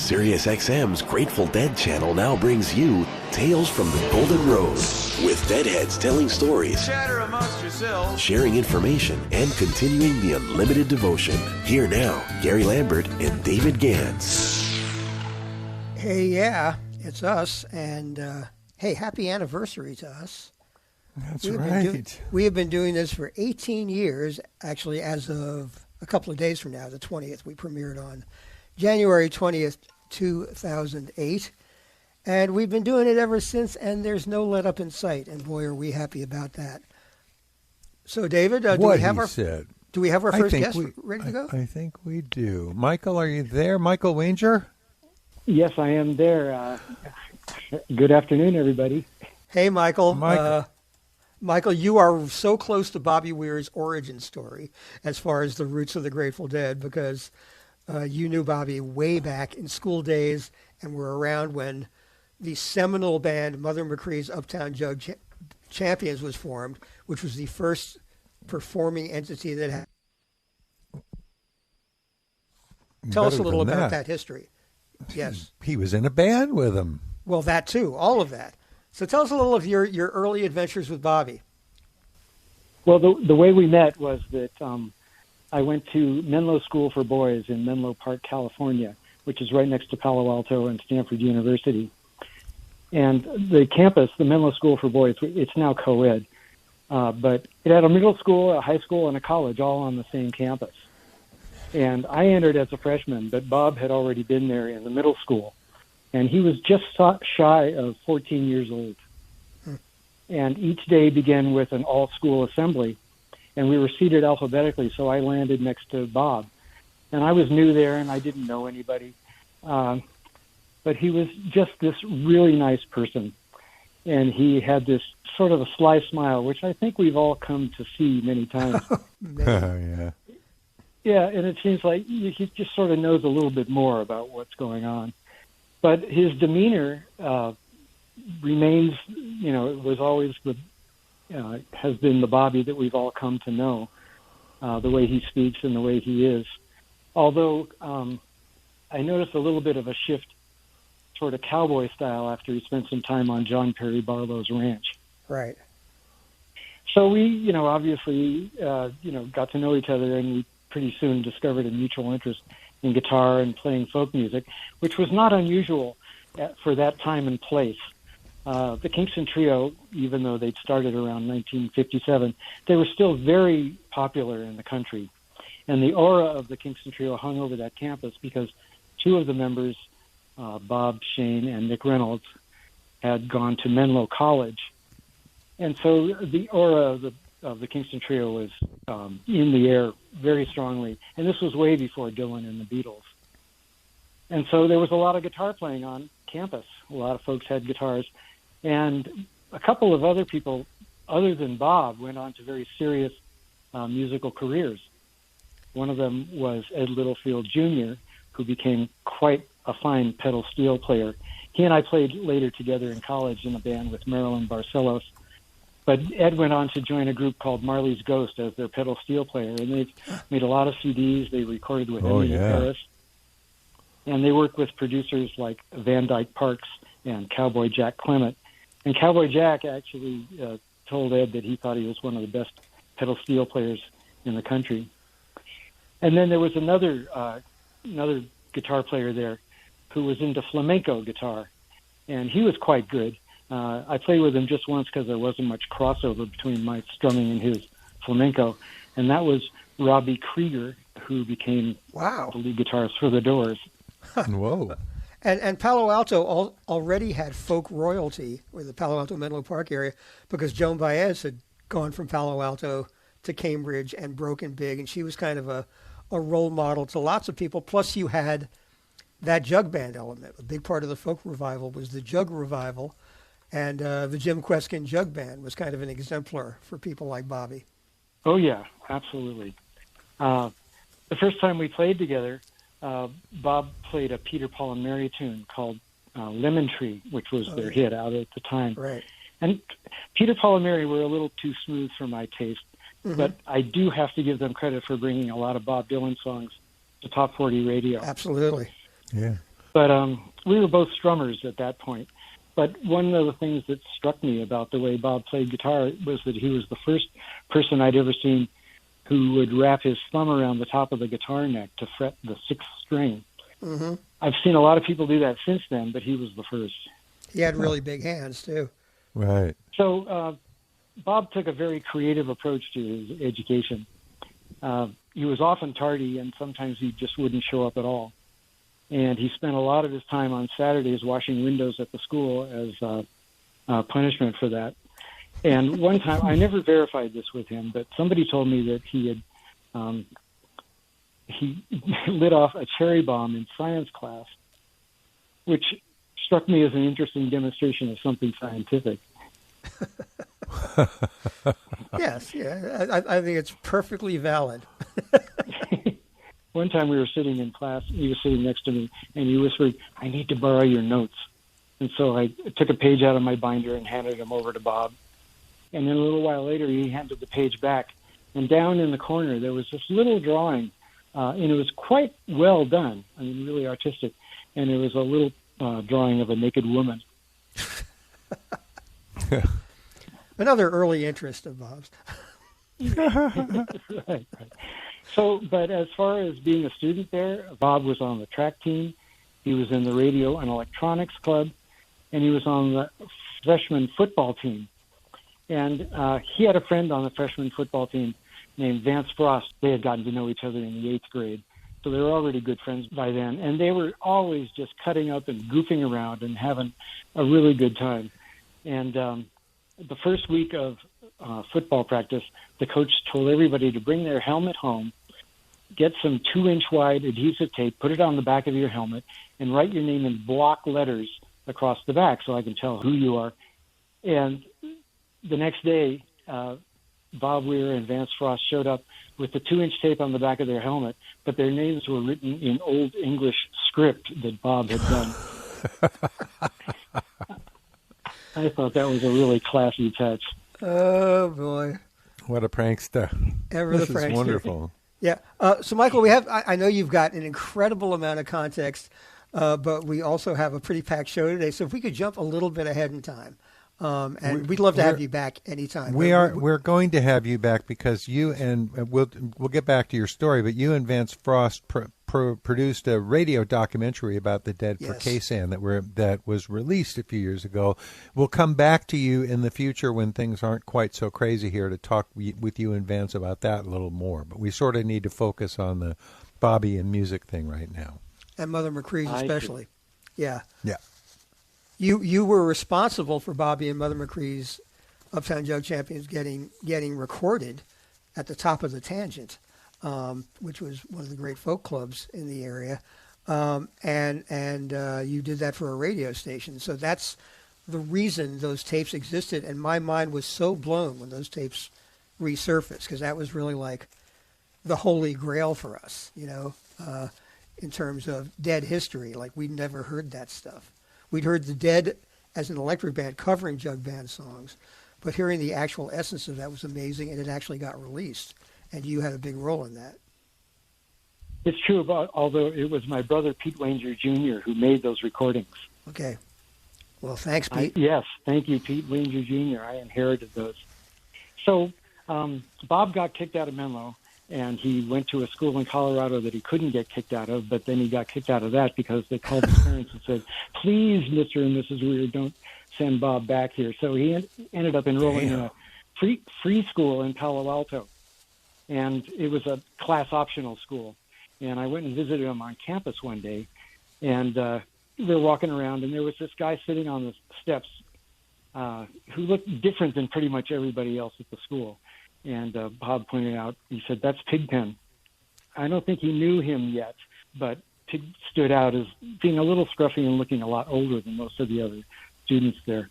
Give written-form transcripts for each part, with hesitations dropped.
SiriusXM's Grateful Dead channel now brings you Tales from the Golden Road, with Deadheads telling stories, chatter amongst yourselves, sharing information, and continuing the unlimited devotion. Here now, Gary Lambert and David Gans. Hey, yeah, it's us, and hey, happy anniversary to us. That's right. We have been doing this for 18 years, actually, as of a couple of days from now, the 20th. We premiered on January 20th, 2008. And we've been doing it ever since, and there's no let up in sight. And boy, are we happy about that. So, David, do we have our first guest ready to go? I think we do. Michael, are you there? Michael Wanger? Yes, I am there. Good afternoon, everybody. Hey, Michael. Michael, you are so close to Bobby Weir's origin story as far as the roots of the Grateful Dead, because you knew Bobby way back in school days and were around when the seminal band Mother McCree's Uptown Jug Champions was formed, which was the first performing entity that had. Tell us a little about that history. Yes. He was in a band with them. Well, that too, all of that. So tell us a little of your early adventures with Bobby. Well, the way we met was that I went to Menlo School for Boys in Menlo Park, California, which is right next to Palo Alto and Stanford University. And the campus, the Menlo School for Boys, it's now co-ed, but it had a middle school, a high school, and a college all on the same campus. And I entered as a freshman, but Bob had already been there in the middle school. And he was just shy of 14 years old. And each day began with an all-school assembly. And we were seated alphabetically, so I landed next to Bob. And I was new there, and I didn't know anybody. But he was just this really nice person. And he had this sort of a sly smile, which I think we've all come to see many times. Yeah. Yeah, and it seems like he just sort of knows a little bit more about what's going on. But his demeanor remains, it was always has been the Bobby that we've all come to know, the way he speaks and the way he is. Although I noticed a little bit of a shift toward a cowboy style after he spent some time on John Perry Barlow's ranch. Right. So we, obviously, got to know each other, and we pretty soon discovered a mutual interest in guitar and playing folk music, which was not unusual for that time and place. The Kingston Trio, even though they'd started around 1957, they were still very popular in the country. And the aura of the Kingston Trio hung over that campus because two of the members, Bob Shane and Nick Reynolds, had gone to Menlo College. And so the aura of the Kingston Trio was in the air very strongly. And this was way before Dylan and the Beatles. And so there was a lot of guitar playing on campus. A lot of folks had guitars. And a couple of other people, other than Bob, went on to very serious musical careers. One of them was Ed Littlefield Jr., who became quite a fine pedal steel player. He and I played later together in college in a band with Marilyn Barcelos. But Ed went on to join a group called Marley's Ghost as their pedal steel player, and they've made a lot of CDs. They recorded with Emily Harris, and they worked with producers like Van Dyke Parks and Cowboy Jack Clement. And Cowboy Jack actually told Ed that he thought he was one of the best pedal steel players in the country. And then there was another guitar player there who was into flamenco guitar, and he was quite good. I played with him just once because there wasn't much crossover between my strumming and his flamenco, and that was Robbie Krieger, who became the lead guitarist for the Doors. Whoa. And Palo Alto already had folk royalty, or the Palo Alto Menlo Park area, because Joan Baez had gone from Palo Alto to Cambridge and broken big, and she was kind of a role model to lots of people. Plus you had that jug band element. A big part of the folk revival was the jug revival, and the Jim Kweskin Jug Band was kind of an exemplar for people like Bobby. Oh, yeah, absolutely. The first time we played together, Bob played a Peter, Paul, and Mary tune called Lemon Tree, which was their hit out at the time. Right. And Peter, Paul, and Mary were a little too smooth for my taste, but I do have to give them credit for bringing a lot of Bob Dylan songs to Top 40 radio. Absolutely. Yeah. But we were both strummers at that point. But one of the things that struck me about the way Bob played guitar was that he was the first person I'd ever seen who would wrap his thumb around the top of the guitar neck to fret the sixth string. Mm-hmm. I've seen a lot of people do that since then, but he was the first. He had really big hands, too. Right. So Bob took a very creative approach to his education. He was often tardy, and sometimes he just wouldn't show up at all. And he spent a lot of his time on Saturdays washing windows at the school as punishment for that. And one time, I never verified this with him, but somebody told me that he lit off a cherry bomb in science class, which struck me as an interesting demonstration of something scientific. Yes, yeah, I think it's perfectly valid. One time we were sitting in class, he was sitting next to me, and he whispered, "I need to borrow your notes." And so I took a page out of my binder and handed him over to Bob. And then a little while later, he handed the page back. And down in the corner, there was this little drawing, and it was quite well done. I mean, really artistic. And it was a little drawing of a naked woman. Another early interest of Bob's. Right. So, but as far as being a student there, Bob was on the track team. He was in the radio and electronics club, and he was on the freshman football team. And he had a friend on the freshman football team named Vance Frost. They had gotten to know each other in the 8th grade. So they were already good friends by then. And they were always just cutting up and goofing around and having a really good time. And the first week of football practice, the coach told everybody to bring their helmet home, get some 2-inch wide adhesive tape, put it on the back of your helmet, and write your name in block letters across the back so I can tell who you are. And the next day, Bob Weir and Vance Frost showed up with the 2-inch tape on the back of their helmet, but their names were written in Old English script that Bob had done. I thought that was a really classy touch. Oh, boy. What a prankster. This is wonderful. Yeah. So, Michael, I know you've got an incredible amount of context, but we also have a pretty packed show today. So if we could jump a little bit ahead in time. And we'd love to have you back anytime. We're going to have you back because you and we'll get back to your story, but you and Vance Frost produced a radio documentary about the Dead for KSAN that was released a few years ago. We'll come back to you in the future when things aren't quite so crazy here to talk with you and Vance about that a little more. But we sort of need to focus on the Bobby and music thing right now. And Mother McCree especially. Yeah. Yeah. You were responsible for Bobby and Mother McCree's Uptown Jug Champions getting recorded at the Top of the Tangent, which was one of the great folk clubs in the area, and you did that for a radio station. So that's the reason those tapes existed, and my mind was so blown when those tapes resurfaced because that was really like the holy grail for us, in terms of Dead history. Like we'd never heard that stuff. We'd heard the Dead as an electric band covering jug band songs, but hearing the actual essence of that was amazing, and it actually got released, and you had a big role in that. It's true, although it was my brother Pete Wanger Jr. who made those recordings. Okay. Well, thanks, Pete. Yes, thank you, Pete Wanger Jr. I inherited those. So Bob got kicked out of Menlo, and he went to a school in Colorado that he couldn't get kicked out of, but then he got kicked out of that because they called his parents and said, "Please, Mr. and Mrs. Weir, don't send Bob back here." So he ended up enrolling in a free school in Palo Alto, and it was a class-optional school. And I went and visited him on campus one day, and we were walking around, and there was this guy sitting on the steps who looked different than pretty much everybody else at the school. And Bob pointed out, he said, "That's Pigpen." I don't think he knew him yet, but Pig stood out as being a little scruffy and looking a lot older than most of the other students there.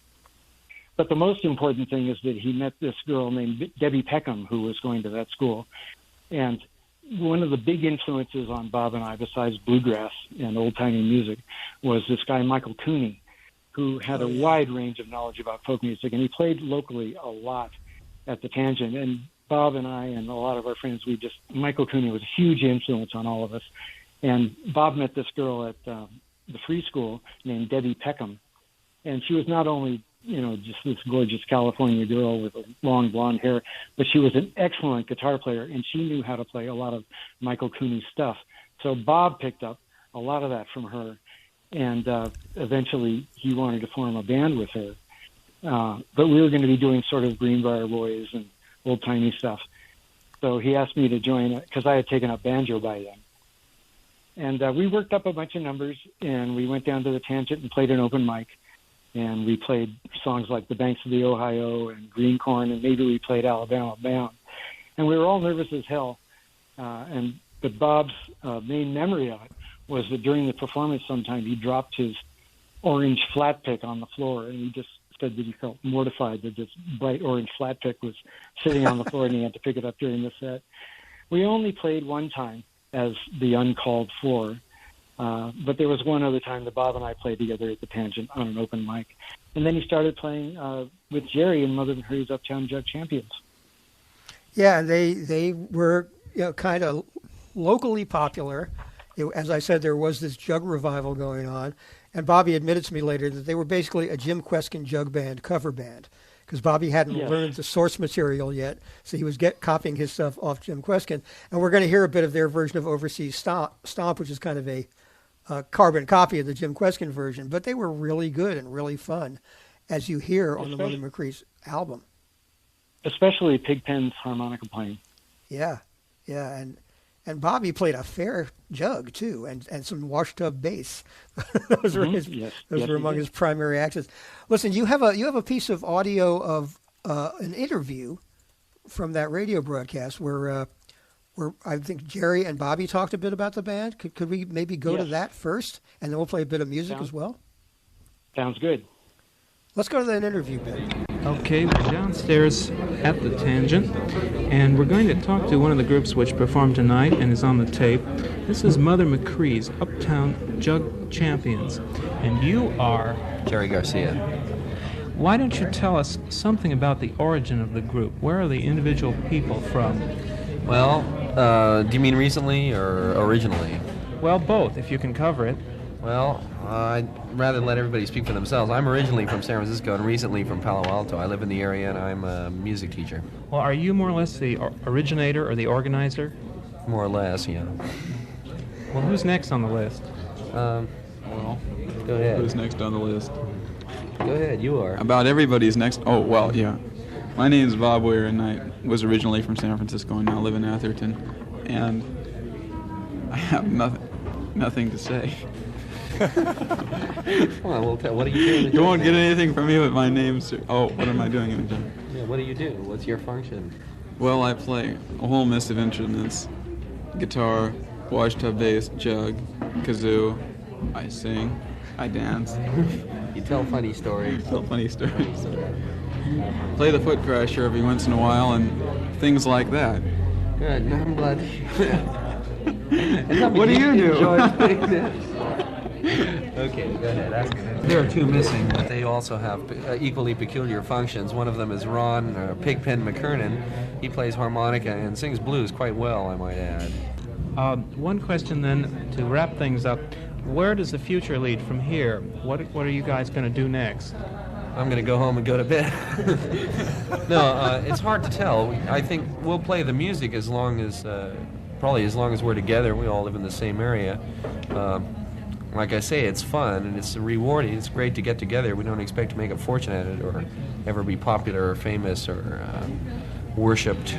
But the most important thing is that he met this girl named Debbie Peckham, who was going to that school. And one of the big influences on Bob and I, besides bluegrass and old-timey music, was this guy, Michael Cooney, who had a wide range of knowledge about folk music, and he played locally a lot at the Tangent. And Bob and I and a lot of our friends, Michael Cooney was a huge influence on all of us. And Bob met this girl at the free school named Debbie Peckham. And she was not only, just this gorgeous California girl with long blonde hair, but she was an excellent guitar player, and she knew how to play a lot of Michael Cooney's stuff. So Bob picked up a lot of that from her, and eventually he wanted to form a band with her. But we were going to be doing sort of Greenbrier Boys and old-timey stuff. So he asked me to join because I had taken up banjo by then. And we worked up a bunch of numbers, and we went down to the Tangent and played an open mic. And we played songs like The Banks of the Ohio and Green Corn, and maybe we played Alabama Bound. And we were all nervous as hell. But Bob's main memory of it was that during the performance sometime he dropped his orange flat pick on the floor, and he just said that he felt mortified that this bright orange flat pick was sitting on the floor and he had to pick it up during the set. We only played one time as the Uncalled Four, but there was one other time that Bob and I played together at the Tangent on an open mic. And then he started playing with Jerry in Mother McCree's Uptown Jug Champions. Yeah, they were kind of locally popular. As I said, there was this jug revival going on. And Bobby admitted to me later that they were basically a Jim Kweskin jug band cover band, because Bobby hadn't learned the source material yet, so he was copying his stuff off Jim Kweskin. And we're going to hear a bit of their version of Overseas Stomp, which is kind of a carbon copy of the Jim Kweskin version. But they were really good and really fun, as you hear on the Mother McCree's album. Especially Pigpen's harmonica playing. Yeah, and Bobby played a fair jug too, and some washtub bass. Those were among his primary accents. Listen, you have a piece of audio of an interview from that radio broadcast where I think Jerry and Bobby talked a bit about the band. Could we maybe go to that first, and then we'll play a bit of music as well? Sounds good. Let's go to that interview bit. Okay, we're downstairs at the Tangent, and we're going to talk to one of the groups which performed tonight and is on the tape. This is Mother McCree's Uptown Jug Champions, and you are... Jerry Garcia. Why don't you tell us something about the origin of the group? Where are the individual people from? Well, do you mean recently or originally? Well, both, if you can cover it. Well, I'd rather let everybody speak for themselves. I'm originally from San Francisco and recently from Palo Alto. I live in the area and I'm a music teacher. Well, are you more or less the originator or the organizer? More or less, yeah. Well, who's next on the list? Well, go ahead. Who's next on the list? Go ahead, you are. About everybody's next. Oh, well, yeah. My name is Bob Weir, and I was originally from San Francisco and now live in Atherton. And I have nothing to say. Come on, what do you do? You won't get anything from me but my name. Oh, what am I doing in the job? Yeah, what do you do? What's your function? Well, I play a whole mess of instruments. Guitar, washtub bass, jug, kazoo. I sing. I dance. You tell funny stories. Play the foot crasher every once in a while and things like that. Good. No, I'm glad. What do you do? Okay, go ahead. There are two missing, but they also have equally peculiar functions. One of them is Ron, Pigpen McKernan. He plays harmonica and sings blues quite well, I might add. One question then, to wrap things up. Where does the future lead from here? What are you guys going to do next? I'm going to go home and go to bed. No, it's hard to tell. I think we'll play the music as long as we're together. We all live in the same area. Like I say, it's fun and it's rewarding. It's great to get together. We don't expect to make a fortune at it or ever be popular or famous or worshipped.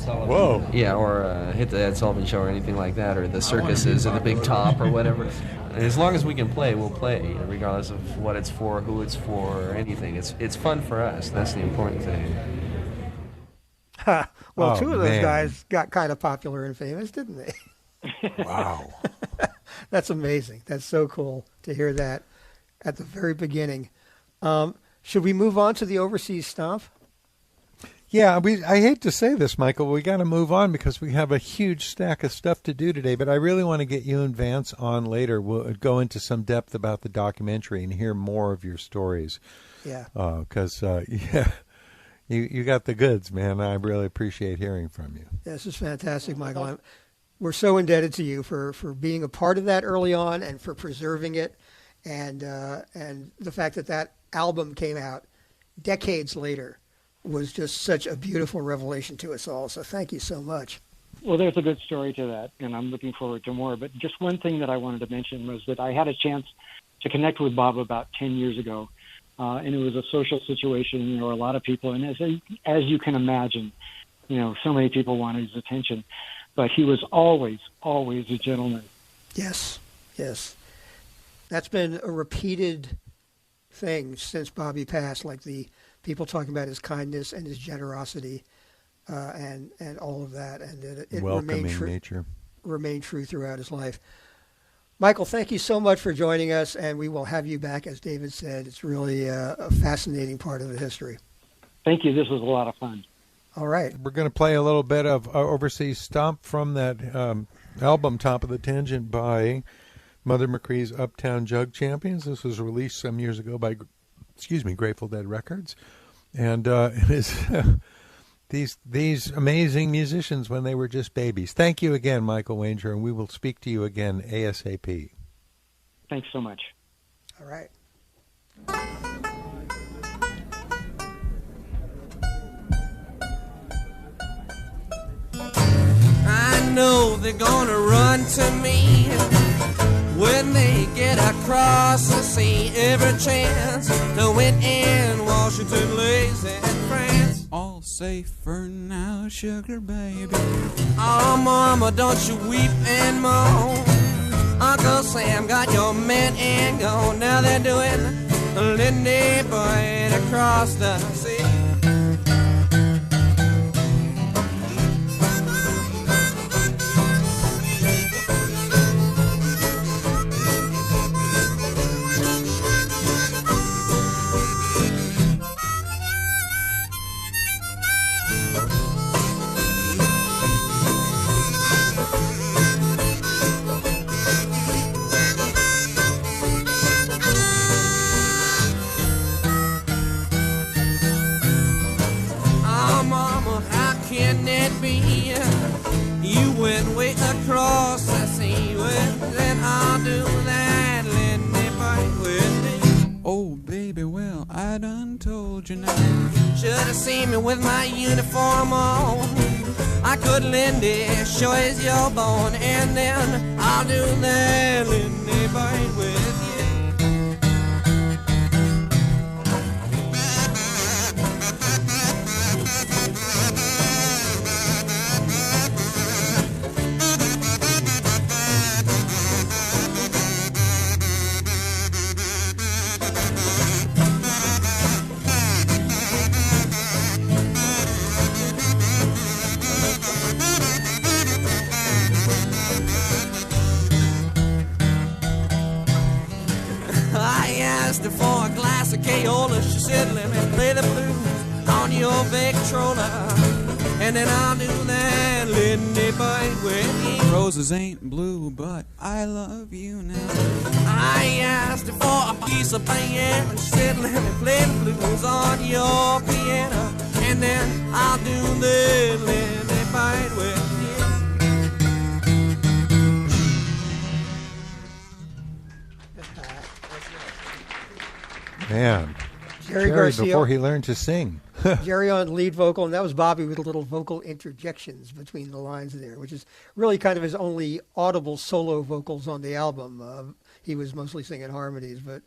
Whoa. Yeah, or hit the Ed Sullivan Show or anything like that, or the circuses or the Big Top or whatever. As long as we can play, we'll play, regardless of what it's for, who it's for, or anything. It's fun for us. That's the important thing. Well, two of those guys got kind of popular and famous, didn't they? Wow. That's amazing. That's so cool to hear that at the very beginning. Should we move on to the Overseas Stomp? Yeah, I hate to say this, Michael. We got to move on because we have a huge stack of stuff to do today, but I really want to get you and Vance on later. We'll go into some depth about the documentary and hear more of your stories. Yeah. Because, you got the goods, man. I really appreciate hearing from you. This is fantastic, Michael. we're so indebted to you for being a part of that early on and for preserving it, and the fact that that album came out decades later was just such a beautiful revelation to us all. So thank you so much. Well, there's a good story to that, and I'm looking forward to more. But just one thing that I wanted to mention was that I had a chance to connect with Bob about 10 years ago, and it was a social situation. You know, a lot of people, and as you can imagine, you know, so many people wanted his attention, but he was always a gentleman. Yes, yes. That's been a repeated thing since Bobby passed, like the people talking about his kindness and his generosity, and all of that, and it welcoming nature remained true throughout his life. Michael, thank you so much for joining us, and we will have you back. As David said, it's really a fascinating part of the history. Thank you. This was a lot of fun. All right. We're going to play a little bit of Overseas Stomp from that album, Top of the Tangent, by Mother McCree's Uptown Jug Champions. This was released some years ago by, Grateful Dead Records. And it is these amazing musicians when they were just babies. Thank you again, Michael Wanger, and we will speak to you again ASAP. Thanks so much. All right. I know they're gonna run to me when they get across the sea. Every chance to win in Washington, lays in France. All safe for now, sugar baby. Oh, mama, don't you weep and moan. Uncle Sam got your men and gone. Now they're doing a Lindy Boyd across the sea. Across the sea, well, then I'll do that, Lindy Boyd with me. Oh, baby, well, I done told you now. Should have seen me with my uniform on. I could Lindy, sure as you're born, and then I'll do that, Lindy Boyd with you. For a glass of Kaola, she said, let me play the blues on your Victrola, and then I'll do that, Lindy Boyd with you. Roses ain't blue, but I love you now. I asked her for a piece of piano, and she said, let me play the blues on your piano, and then I'll do that, Lindy Boyd with you. Man, Jerry Garcia, before he learned to sing. Jerry on lead vocal, and that was Bobby with little vocal interjections between the lines there, which is really kind of his only audible solo vocals on the album. He was mostly singing harmonies, but